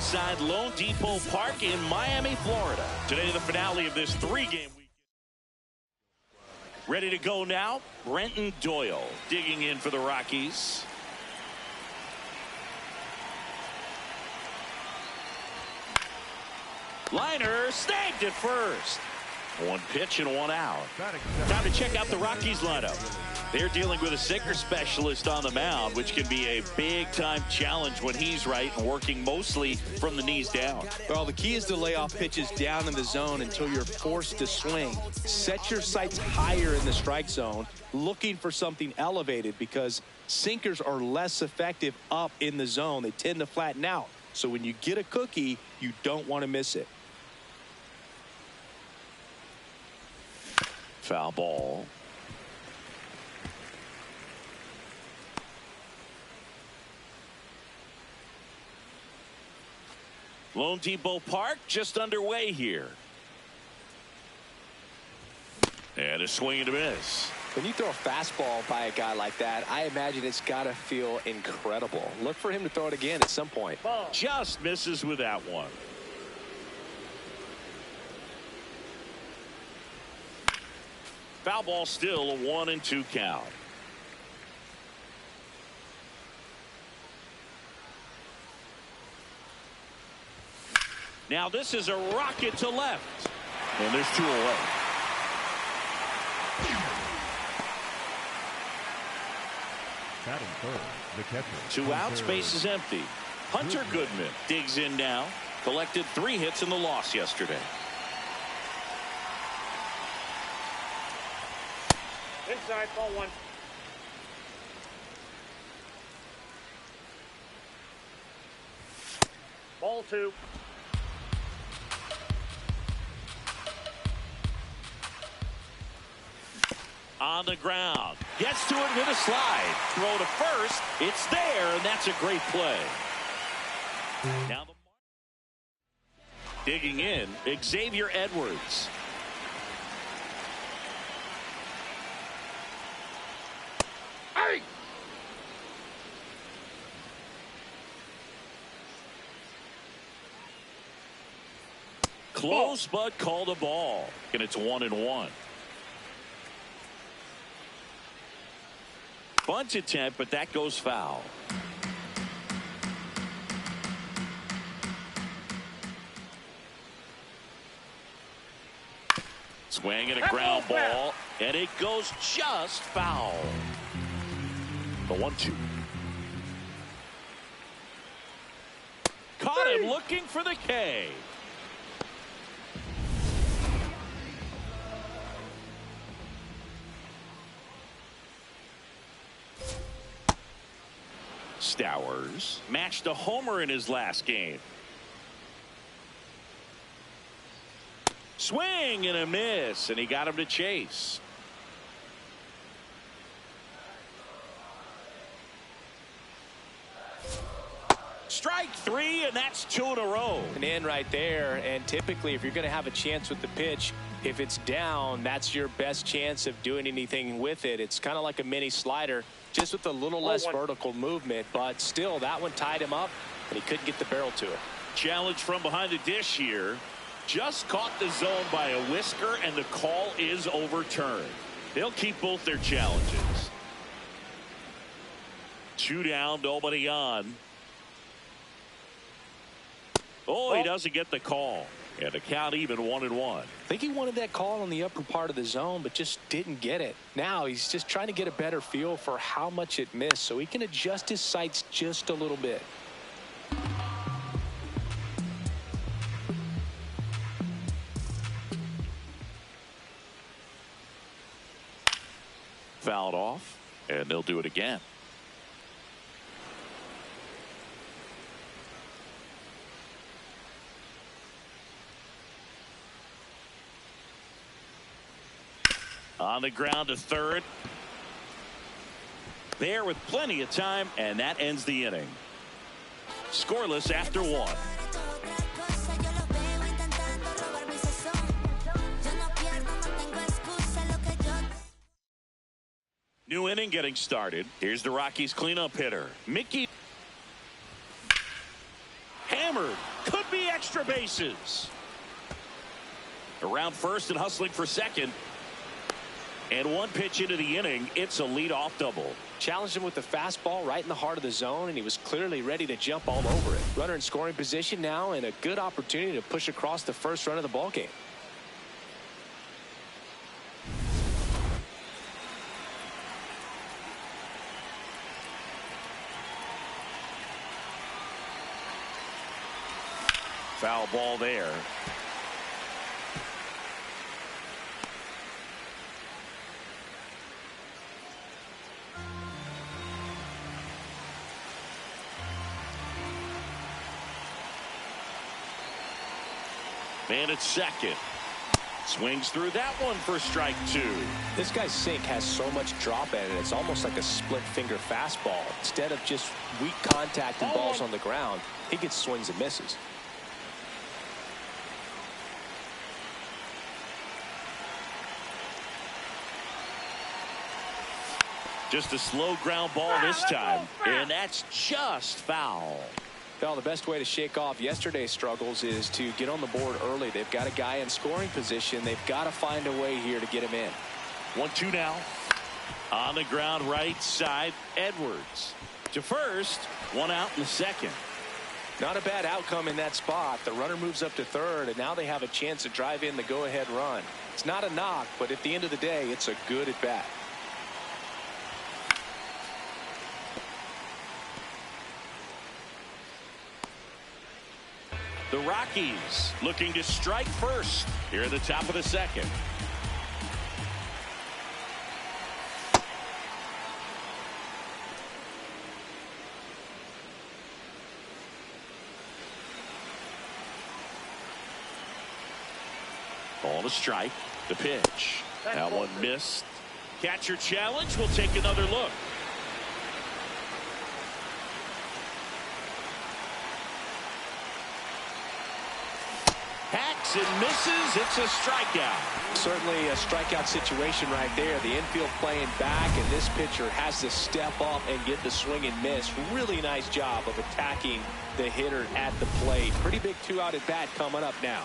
inside Lone Depot Park in Miami, Florida. Today, the finale of this three-game weekend. Ready to go now, Brenton Doyle digging in for the Rockies. Liner snagged at first. One pitch and one out. Time to check out the Rockies lineup. They're dealing with a sinker specialist on the mound, which can be a big-time challenge when he's right and working mostly from the knees down. Well, the key is to lay off pitches down in the zone until you're forced to swing. Set your sights higher in the strike zone, looking for something elevated, because sinkers are less effective up in the zone. They tend to flatten out. So when you get a cookie, you don't want to miss it. Foul ball. Lone Depot Park just underway here. And a swing and a miss. When you throw a fastball by a guy like that, I imagine it's got to feel incredible. Look for him to throw it again at some point. Just misses with that one. Foul ball, still a 1-2 count. Now this is a rocket to left. And there's two away. Batting third, the catcher. Two outs, base is empty. Hunter Goodman digs in now. Collected 3 hits in the loss yesterday. Inside, ball 1. Ball 2. On the ground. Gets to it with a slide. Throw to first. It's there, and that's a great play. Now digging in, Xavier Edwards. Hey! Close, but called a ball. And it's 1-1. Bunt attempt, but that goes foul. Swing and a ground ball, and it goes just foul. The 1-2. Caught him looking for the K. Stowers matched a homer in his last game. Swing and a miss, and he got him to chase. Strike 3, and that's 2 in a row. An in right there, and typically if you're going to have a chance with the pitch, if it's down, that's your best chance of doing anything with it. It's kind of like a mini slider, just with a little less vertical movement, but still that one tied him up, and he couldn't get the barrel to it. Challenge from behind the dish here. Just caught the zone by a whisker, and the call is overturned. They'll keep both their challenges. 2 down, nobody on. Oh, he doesn't get the call. And the count even 1-1. I think he wanted that call on the upper part of the zone, but just didn't get it. Now he's just trying to get a better feel for how much it missed, so he can adjust his sights just a little bit. Fouled off, and they'll do it again. On the ground to third. There with plenty of time, and that ends the inning. Scoreless after 1. New inning getting started. Here's the Rockies cleanup hitter, Mickey. Hammer hammered. Could be extra bases. Around first and hustling for second. And one pitch into the inning. It's a leadoff double. Challenged him with the fastball right in the heart of the zone, and he was clearly ready to jump all over it. Runner in scoring position now, and a good opportunity to push across the first run of the ball game. Foul ball there. Man at second. Swings through that one for strike two. This guy's sink has so much drop in it. It's almost like a split finger fastball. Instead of just weak contact and balls on the ground, he gets swings and misses. Just a slow ground ball this time. And that's just foul. Well, the best way to shake off yesterday's struggles is to get on the board early. They've got a guy in scoring position. They've got to find a way here to get him in. 1-2 now. On the ground right side, Edwards. To first, one out in the second. Not a bad outcome in that spot. The runner moves up to third, and now they have a chance to drive in the go-ahead run. It's not a knock, but at the end of the day, it's a good at-bat. The Rockies looking to strike first here at the top of the second. Ball to strike. The pitch. That one missed. Catcher challenge. We'll take another look. Hacks and misses. It's a strikeout. Certainly a strikeout situation right there. The infield playing back, and this pitcher has to step up and get the swing and miss. Really nice job of attacking the hitter at the plate. Pretty big two-out at bat coming up now.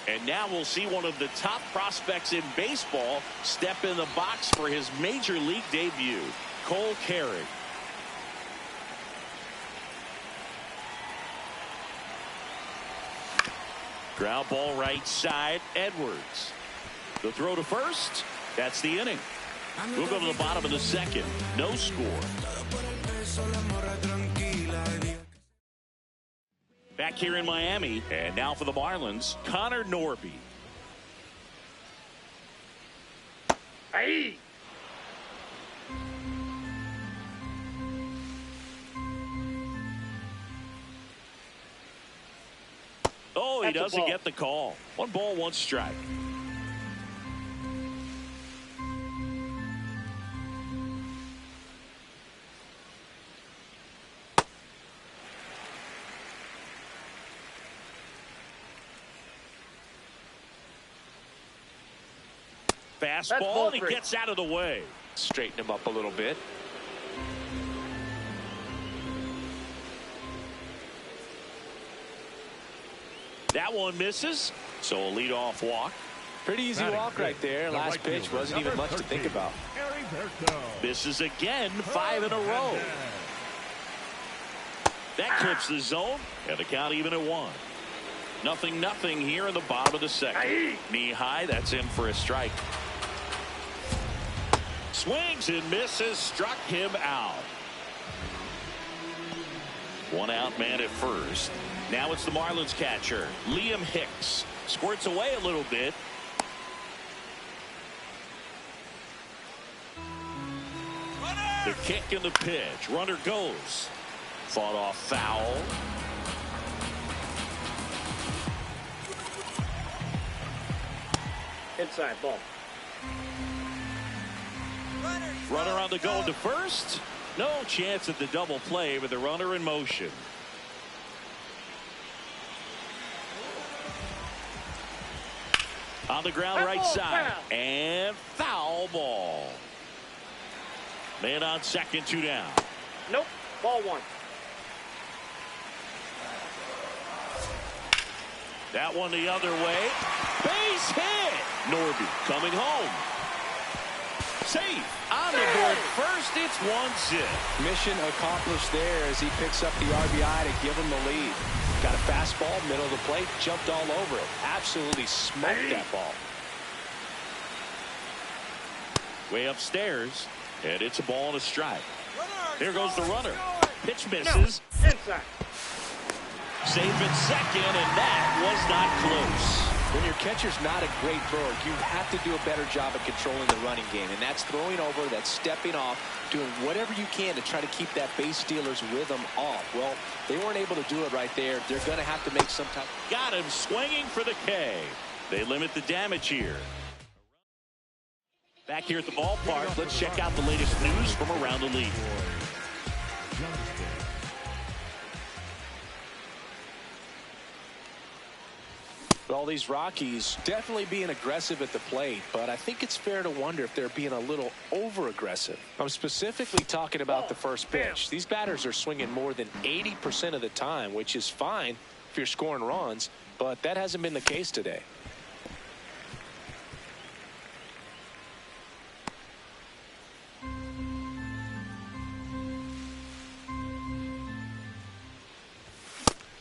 And now we'll see one of the top prospects in baseball step in the box for his major league debut. Cole Carey. Ground ball right side, Edwards. The throw to first. That's the inning. We'll go to the bottom of the second. No score. Back here in Miami, and now for the Marlins, Connor Norby. Hey! Oh, he doesn't get the call. 1 ball, 1 strike. Fastball, and he gets out of the way. Straighten him up a little bit. That one misses, so a leadoff walk. Pretty easy walk right there. Last pitch wasn't even much to think about. Misses again, 5 in a row. That clips the zone, and the count even at 1. 0-0 here in the bottom of the second. Knee high, that's in for a strike. Swings and misses, struck him out. 1 out, man at first. Now it's the Marlins catcher, Liam Hicks. Squirts away a little bit. The kick and the pitch. Runner goes. Fought off foul. Inside ball. Runner on the go to first. No chance at the double play with the runner in motion. On the ground right side. And foul ball. Man on second, 2 down. Nope. Ball 1. That one the other way. Base hit. Norby coming home. Safe on the board first. It's 1-0. Mission accomplished there as he picks up the RBI to give him the lead. Got a fastball, middle of the plate, jumped all over it. Absolutely smoked that ball. Way upstairs, and it's a ball and a strike. There goes the runner. Pitch misses. Inside. Safe at second, and that was not close. When your catcher's not a great thrower, you have to do a better job at controlling the running game, and that's throwing over, that's stepping off, doing whatever you can to try to keep that base stealer's rhythm off. Well, they weren't able to do it right there. They're going to have to make some type. Got him swinging for the K. They limit the damage here. Back here at the ballpark, let's check out the latest news from around the league. Well, these Rockies definitely being aggressive at the plate, but I think it's fair to wonder if they're being a little over-aggressive. I'm specifically talking about the first pitch. These batters are swinging more than 80% of the time, which is fine if you're scoring runs, but that hasn't been the case today.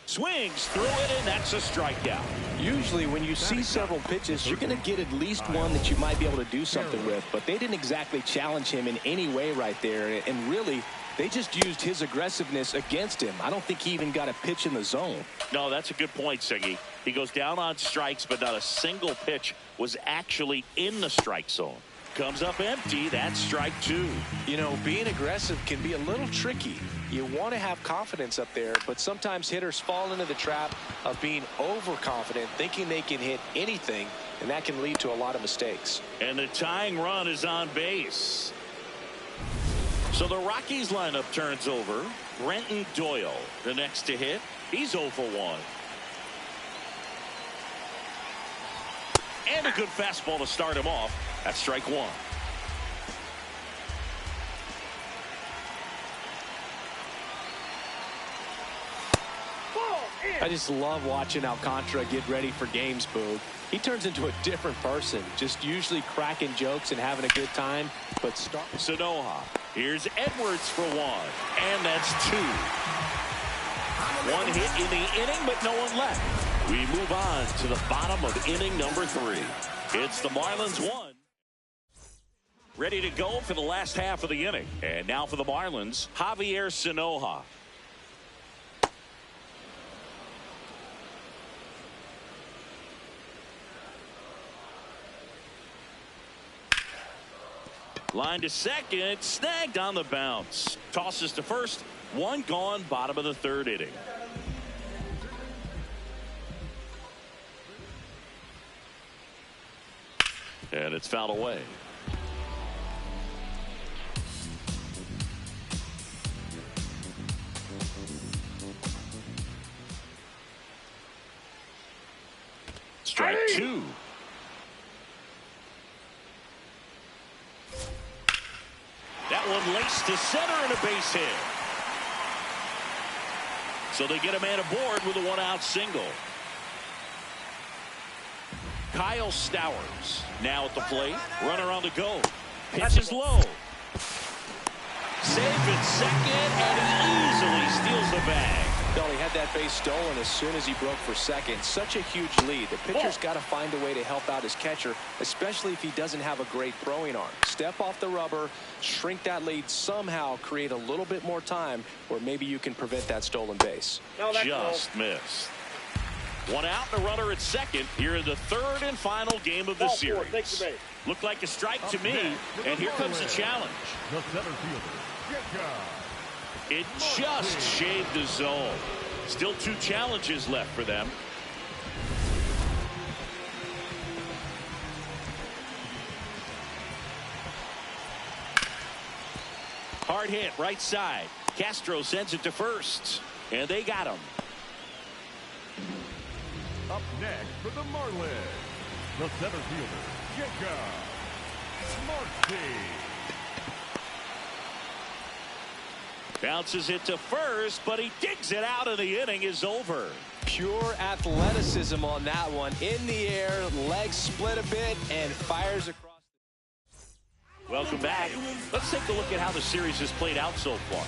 Swings through it, and that's a strikeout. Usually when you see several pitches, you're going to get at least one that you might be able to do something with, but they didn't exactly challenge him in any way right there, and really they just used his aggressiveness against him. I don't think he even got a pitch in the zone. No, that's a good point, Siggy. He goes down on strikes, but not a single pitch was actually in the strike zone. Comes up empty. That's strike two. You know, being aggressive can be a little tricky. You want to have confidence up there, but sometimes hitters fall into the trap of being overconfident, thinking they can hit anything, and that can lead to a lot of mistakes. And the tying run is on base. So the Rockies lineup turns over. Brenton Doyle, the next to hit. He's 0 for 1. And a good fastball to start him off. That's strike one. I just love watching Alcantara get ready for games, Boog. He turns into a different person, just usually cracking jokes and having a good time. But Sanoha. Here's Edwards for one. And that's two. One hit in the inning, but no one left. We move on to the bottom of inning number 3. It's the Marlins 1. Ready to go for the last half of the inning. And now for the Marlins, Javier Sanoha. Line to second, snagged on the bounce. Tosses to first, one gone, bottom of the 3rd inning. And it's fouled away. Strike two. That one laced to center and a base hit. So they get a man aboard with a 1-out single. Kyle Stowers now at the plate. Runner on the go. Pitch is low. Safe at second, and he easily steals the bag. No, he had that base stolen as soon as he broke for second. Such a huge lead. The pitcher's got to find a way to help out his catcher, especially if he doesn't have a great throwing arm. Step off the rubber, shrink that lead, somehow create a little bit more time where maybe you can prevent that stolen base. Just missed. 1 out, the runner at second here in the 3rd and final game of the series. Looked like a strike to me, and here comes the challenge. The center fielder, It just shaved the zone. Still 2 challenges left for them. Hard hit, right side. Castro sends it to first, and they got him. Up next for the Marlins, the center fielder, Jacob Marcy. Bounces it to first, but he digs it out, and the inning is over. Pure athleticism on that one. In the air, legs split a bit, and fires across. Welcome back. Let's take a look at how the series has played out so far.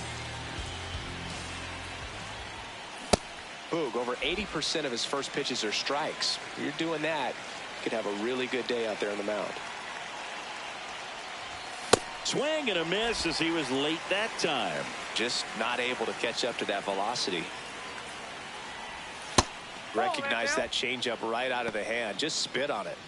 Boog, over 80% of his first pitches are strikes. If you're doing that, you could have a really good day out there on the mound. Swing and a miss as he was late that time. Just not able to catch up to that velocity. Recognize that changeup right out of the hand. Just spit on it.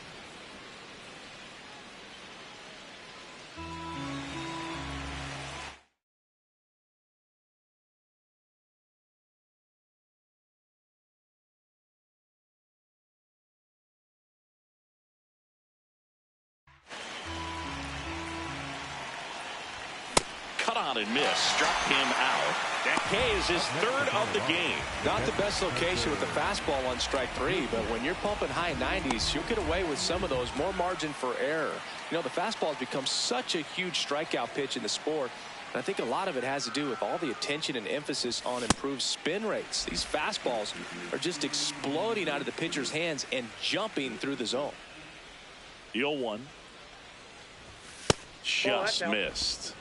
Cut on and miss. Struck him out. That K is his third of the game. Not the best location with the fastball on strike 3, but when you're pumping high 90s, you'll get away with some of those. More margin for error. You know, the fastball has become such a huge strikeout pitch in the sport. And I think a lot of it has to do with all the attention and emphasis on improved spin rates. These fastballs are just exploding out of the pitcher's hands and jumping through the zone. The 0-1. Just missed.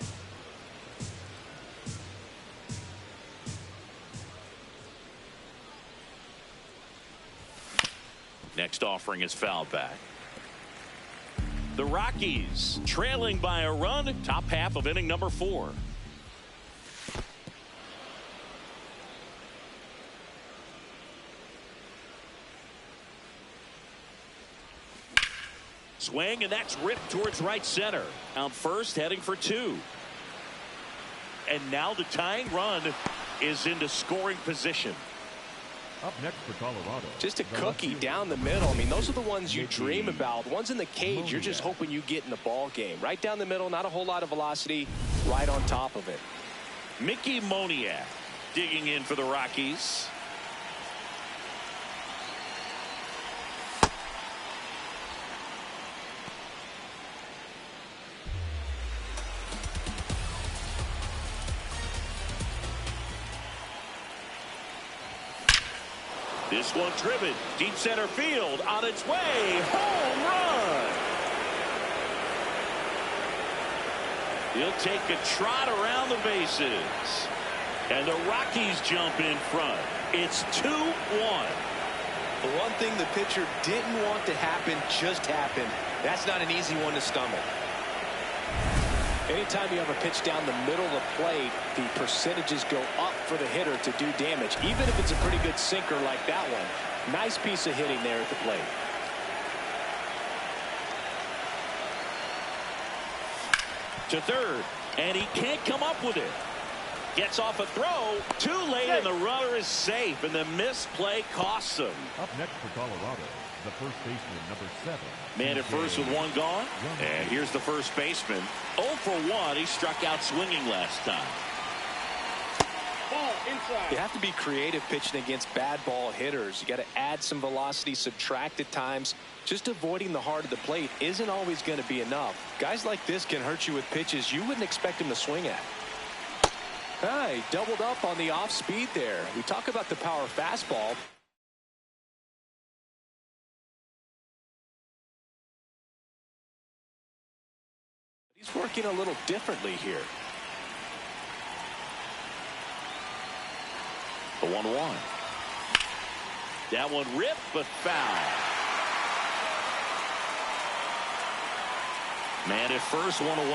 Next offering is fouled back. The Rockies trailing by a run, top half of inning number 4. Swing, and that's ripped towards right center. Down first, heading for 2. And now the tying run is into scoring position. Up next for Colorado. Just a cookie down the middle. I mean, those are the ones you dream about. The ones in the cage, you're just hoping you get in the ball game. Right down the middle, not a whole lot of velocity, right on top of it. Mickey Moniak digging in for the Rockies. This one driven deep center field, on its way, home run. He'll take a trot around the bases, and the Rockies jump in front. It's 2-1. The one thing the pitcher didn't want to happen just happened. That's not an easy one to stumble. Anytime you have a pitch down the middle of the plate, the percentages go up for the hitter to do damage, even if it's a pretty good sinker like that one. Nice piece of hitting there at the plate. To third, and he can't come up with it. Gets off a throw, too late, and the runner is safe, and the misplay costs him. Up next for Colorado, the first baseman, number 7. Man at first with 1 gone, and here's the first baseman. 0 for 1. He struck out swinging last time. Ball inside. You have to be creative pitching against bad ball hitters. You got to add some velocity, subtract at times. Just avoiding the heart of the plate isn't always going to be enough. Guys like this can hurt you with pitches you wouldn't expect him to swing at. He doubled up on the off speed there. We talk about the power fastball. He's working a little differently here. The 1-1. That one ripped, but foul. Man at first, 1 away.